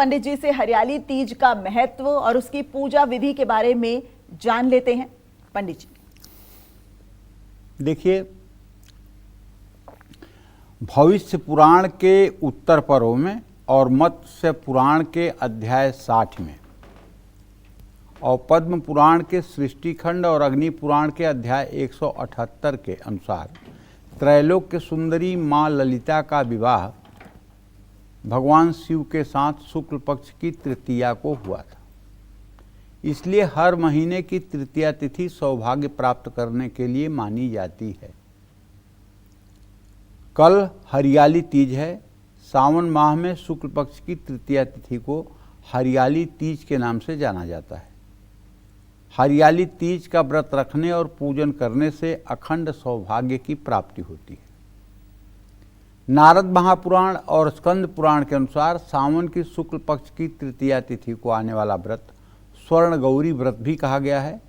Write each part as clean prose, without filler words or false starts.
पंडित जी से हरियाली तीज का महत्व और उसकी पूजा विधि के बारे में जान लेते हैं। पंडित जी देखिए, भविष्य पुराण के उत्तर पर्व में और मत्स्य पुराण के अध्याय 60 में और पद्म पुराण के सृष्टि खंड और अग्नि पुराण के अध्याय 178 के अनुसार त्रैलोक्य सुंदरी माँ ललिता का विवाह भगवान शिव के साथ शुक्ल पक्ष की तृतीया को हुआ था। इसलिए हर महीने की तृतीया तिथि सौभाग्य प्राप्त करने के लिए मानी जाती है। कल हरियाली तीज है। सावन माह में शुक्ल पक्ष की तृतीया तिथि को हरियाली तीज के नाम से जाना जाता है। हरियाली तीज का व्रत रखने और पूजन करने से अखंड सौभाग्य की प्राप्ति होती है। नारद महापुराण और स्कंद पुराण के अनुसार सावन की शुक्ल पक्ष की तृतीया तिथि को आने वाला व्रत स्वर्ण गौरी व्रत भी कहा गया है।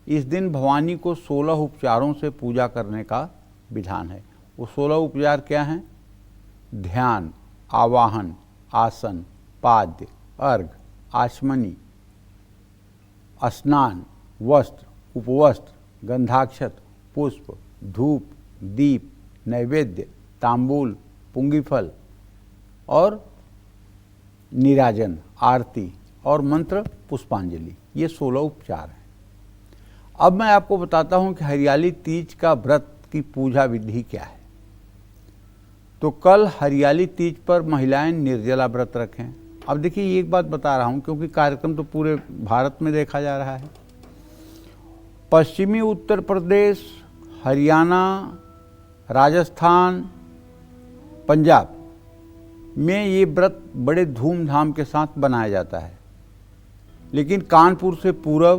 इस दिन भवानी को 16 उपचारों से पूजा करने का विधान है। वो 16 उपचार क्या हैं? ध्यान, आवाहन, आसन, पाद्य, अर्घ, आचमनी, स्नान, वस्त्र, उपवस्त्र, गंधाक्षत, पुष्प, धूप, दीप, नैवेद्य, तांबूल, पुंगीफल और निराजन, आरती और मंत्र पुष्पांजलि। ये 16 उपचार हैं। अब मैं आपको बताता हूं कि हरियाली तीज का व्रत की पूजा विधि क्या है। तो कल हरियाली तीज पर महिलाएं निर्जला व्रत रखें। अब देखिए, एक बात बता रहा हूं क्योंकि कार्यक्रम तो पूरे भारत में देखा जा रहा है। पश्चिमी उत्तर प्रदेश, हरियाणा, राजस्थान, पंजाब में ये व्रत बड़े धूमधाम के साथ बनाया जाता है। लेकिन कानपुर से पूर्व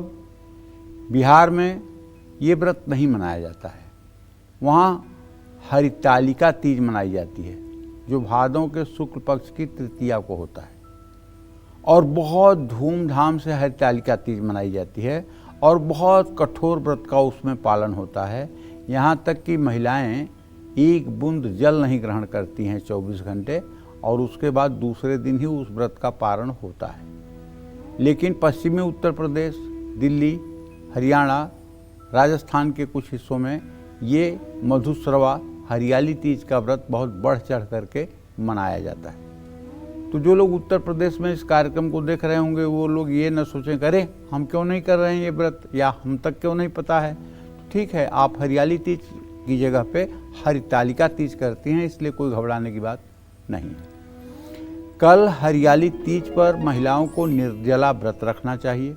बिहार में ये व्रत नहीं मनाया जाता है। वहाँ हरितालिका तीज मनाई जाती है, जो भादों के शुक्ल पक्ष की तृतीया को होता है और बहुत धूमधाम से हरितालिका तीज मनाई जाती है और बहुत कठोर व्रत का उसमें पालन होता है। यहाँ तक कि महिलाएं एक बूंद जल नहीं ग्रहण करती हैं 24 घंटे और उसके बाद दूसरे दिन ही उस व्रत का पारण होता है। लेकिन पश्चिमी उत्तर प्रदेश, दिल्ली, हरियाणा, राजस्थान के कुछ हिस्सों में ये मधुश्रवा हरियाली तीज का व्रत बहुत बढ़ चढ़ करके मनाया जाता है। तो जो लोग उत्तर प्रदेश में इस कार्यक्रम को देख रहे होंगे वो लोग ये न सोचें, अरे हम क्यों नहीं कर रहे हैं ये व्रत, या हम तक क्यों नहीं पता है। तो ठीक है, आप हरियाली तीज की जगह पे हरितालिका तीज करती हैं, इसलिए कोई घबराने की बात नहीं है। कल हरियाली तीज पर महिलाओं को निर्जला व्रत रखना चाहिए।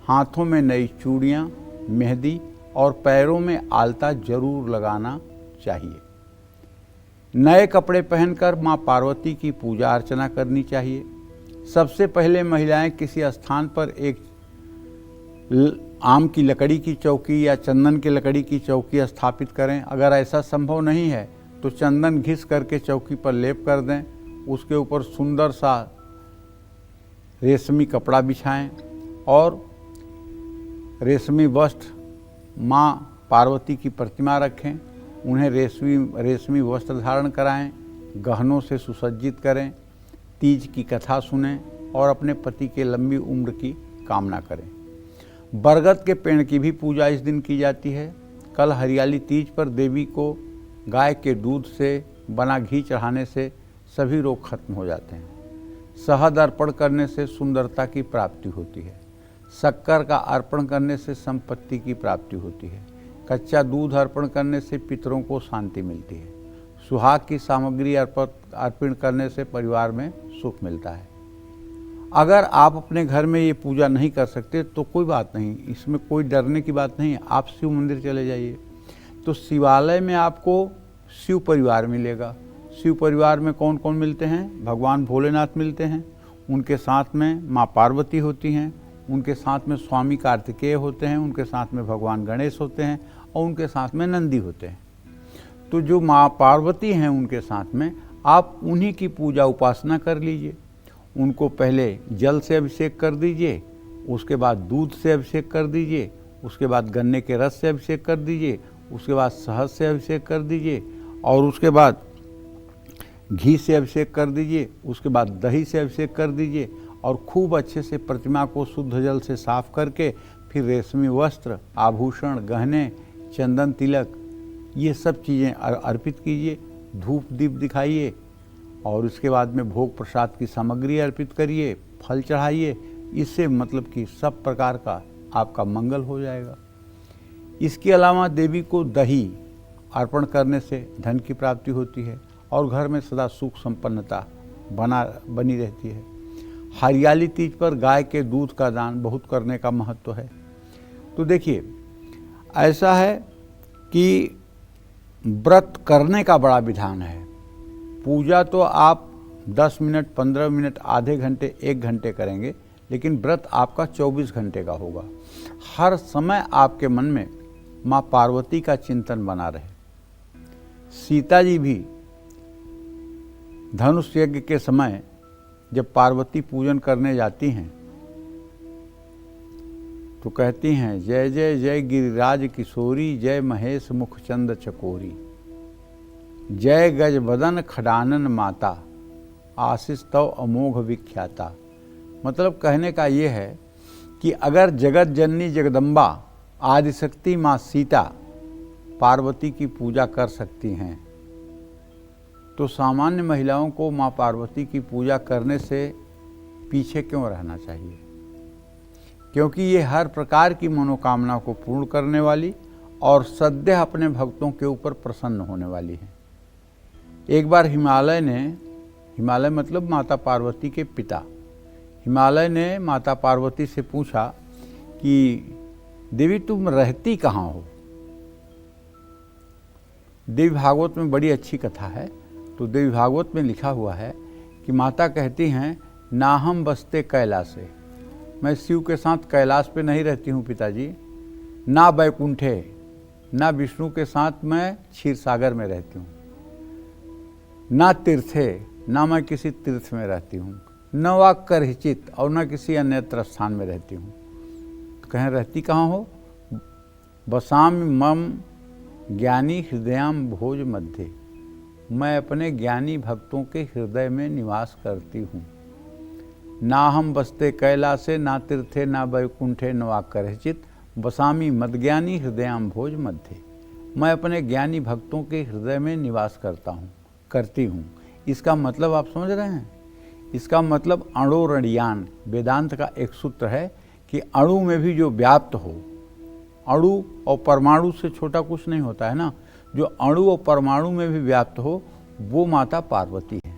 हाथों में नई चूड़ियाँ, मेहंदी और पैरों में आलता जरूर लगाना चाहिए। नए कपड़े पहनकर माँ पार्वती की पूजा अर्चना करनी चाहिए। सबसे पहले महिलाएं किसी स्थान पर एक आम की लकड़ी की चौकी या चंदन की लकड़ी की चौकी स्थापित करें। अगर ऐसा संभव नहीं है तो चंदन घिस करके चौकी पर लेप कर दें। उसके ऊपर सुंदर सा रेशमी कपड़ा बिछाएं और रेशमी वस्त्र माँ पार्वती की प्रतिमा रखें। उन्हें रेशमी वस्त्र धारण कराएं, गहनों से सुसज्जित करें, तीज की कथा सुनें और अपने पति के लंबी उम्र की कामना करें। बरगद के पेड़ की भी पूजा इस दिन की जाती है। कल हरियाली तीज पर देवी को गाय के दूध से बना घी चढ़ाने से सभी रोग खत्म हो जाते हैं। शहद अर्पण करने से सुंदरता की प्राप्ति होती है। शक्कर का अर्पण करने से संपत्ति की प्राप्ति होती है। कच्चा दूध अर्पण करने से पितरों को शांति मिलती है। सुहाग की सामग्री अर्पण करने से परिवार में सुख मिलता है। अगर आप अपने घर में ये पूजा नहीं कर सकते तो कोई बात नहीं, इसमें कोई डरने की बात नहीं है। आप शिव मंदिर चले जाइए, तो शिवालय में आपको शिव परिवार मिलेगा। शिव परिवार में कौन कौन मिलते हैं? भगवान भोलेनाथ मिलते हैं, उनके साथ में माँ पार्वती होती हैं, उनके साथ में स्वामी कार्तिकेय होते हैं, उनके साथ में भगवान गणेश होते हैं और उनके साथ में नंदी होते हैं। तो जो माँ पार्वती हैं उनके साथ में आप उन्हीं की पूजा उपासना कर लीजिए। उनको पहले जल से अभिषेक कर दीजिए, उसके बाद दूध से अभिषेक कर दीजिए, उसके बाद गन्ने के रस से अभिषेक कर दीजिए, उसके बाद शहद से अभिषेक कर दीजिए और उसके बाद घी से अभिषेक कर दीजिए, उसके बाद दही से अभिषेक कर दीजिए और खूब अच्छे से प्रतिमा को शुद्ध जल से साफ करके फिर रेशमी वस्त्र, आभूषण, गहने, चंदन तिलक, ये सब चीज़ें अर्पित कीजिए। धूप दीप दिखाइए और उसके बाद में भोग प्रसाद की सामग्री अर्पित करिए, फल चढ़ाइए। इससे मतलब कि सब प्रकार का आपका मंगल हो जाएगा। इसके अलावा देवी को दही अर्पण करने से धन की प्राप्ति होती है और घर में सदा सुख संपन्नता बनी रहती है। हरियाली तीज पर गाय के दूध का दान बहुत करने का महत्व है। तो देखिए, ऐसा है कि व्रत करने का बड़ा विधान है। पूजा तो आप 10 मिनट, 15 मिनट, आधे घंटे, 1 घंटे करेंगे, लेकिन व्रत आपका 24 घंटे का होगा। हर समय आपके मन में माँ पार्वती का चिंतन बना रहे। सीता जी भी धनुष यज्ञ के समय जब पार्वती पूजन करने जाती हैं तो कहती हैं, जय जय जय गिरिराज किशोरी, जय महेश मुखचंद चकोरी, जय गज बदन खडानन माता, आशीष तव अमोघ विख्याता। मतलब कहने का ये है कि अगर जगत जननी जगदम्बा आदिशक्ति माँ सीता पार्वती की पूजा कर सकती हैं तो सामान्य महिलाओं को माँ पार्वती की पूजा करने से पीछे क्यों रहना चाहिए? क्योंकि ये हर प्रकार की मनोकामना को पूर्ण करने वाली और सदैव अपने भक्तों के ऊपर प्रसन्न होने वाली है। एक बार हिमालय मतलब माता पार्वती के पिता, हिमालय ने माता पार्वती से पूछा कि देवी तुम रहती कहाँ हो? देवी भागवत में बड़ी अच्छी कथा है। तो देवी भागवत में लिखा हुआ है कि माता कहती हैं, ना हम बसते कैलाशे, मैं शिव के साथ कैलाश पे नहीं रहती हूँ पिताजी, ना बैकुंठे, ना विष्णु के साथ मैं क्षीर सागर में रहती हूँ, ना तीर्थे, ना मैं किसी तीर्थ में रहती हूँ, न वा करहिचित, और न किसी अन्यत्र स्थान में रहती हूँ। तो कहें रहती कहाँ हो? बसाम मम ज्ञानी हृदयाम भोज मध्य, मैं अपने ज्ञानी भक्तों के हृदय में निवास करती हूँ। ना हम बसते कैलाशे, ना तीर्थे, ना वैकुंठे, न वा करहिचित, बसामी मदज्ञानी हृदयाम भोज मध्य, मैं अपने ज्ञानी भक्तों के हृदय में निवास करती हूँ। इसका मतलब आप समझ रहे हैं? इसका मतलब अणोरणियान वेदांत का एक सूत्र है कि अणु में भी जो व्याप्त हो, अणु और परमाणु से छोटा कुछ नहीं होता है ना, जो अणु और परमाणु में भी व्याप्त हो वो माता पार्वती है।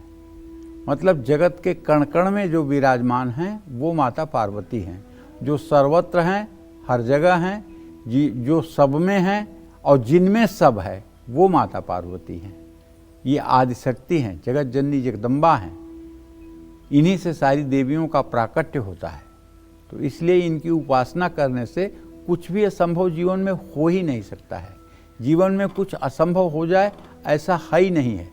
मतलब जगत के कण कण में जो विराजमान हैं वो माता पार्वती हैं, जो सर्वत्र हैं, हर जगह हैं, जो सब में हैं और जिनमें सब है वो माता पार्वती हैं। ये आदिशक्ति हैं, जगत जननी जगदम्बा हैं। इन्हीं से सारी देवियों का प्राकट्य होता है। तो इसलिए इनकी उपासना करने से कुछ भी असंभव जीवन में हो ही नहीं सकता है। जीवन में कुछ असंभव हो जाए ऐसा है ही नहीं है।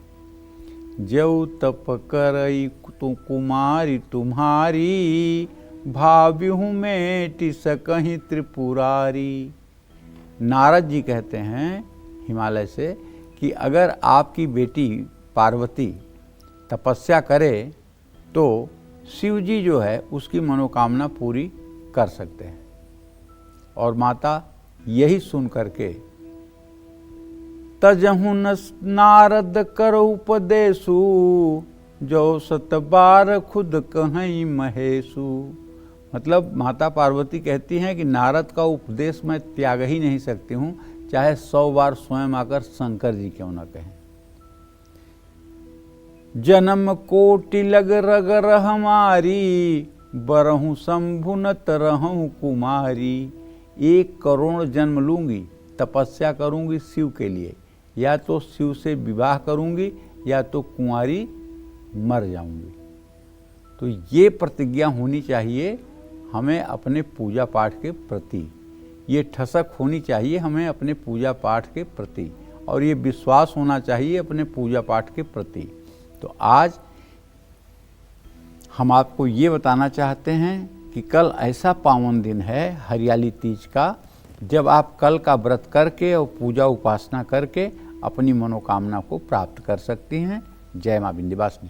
जौ तप करई तु कुमारी तुम्हारी, भाव्यहूँ मेटि सकहीं त्रिपुरारी। नारद जी कहते हैं हिमालय से कि अगर आपकी बेटी पार्वती तपस्या करे तो शिव जी जो है उसकी मनोकामना पूरी कर सकते हैं। और माता यही सुन करके तजहु नारद कर उपदेशु, जो 7 बार खुद कहीं महेशु। मतलब माता पार्वती कहती हैं कि नारद का उपदेश मैं त्याग ही नहीं सकती हूँ, चाहे 100 बार स्वयं आकर शंकर जी क्यों न कहें। जन्म कोटि लग रगर हमारी, बरहूँ शंभु न तरहूँ कुमारी। 1 करोड़ जन्म लूँगी, तपस्या करूँगी शिव के लिए, या तो शिव से विवाह करूँगी या तो कुंवारी मर जाऊँगी। तो ये प्रतिज्ञा होनी चाहिए हमें अपने पूजा पाठ के प्रति, ये ठसक होनी चाहिए हमें अपने पूजा पाठ के प्रति, और ये विश्वास होना चाहिए अपने पूजा पाठ के प्रति। तो आज हम आपको ये बताना चाहते हैं कि कल ऐसा पावन दिन है हरियाली तीज का, जब आप कल का व्रत करके और पूजा उपासना करके अपनी मनोकामना को प्राप्त कर सकती हैं। जय मां विंध्यवासिनी।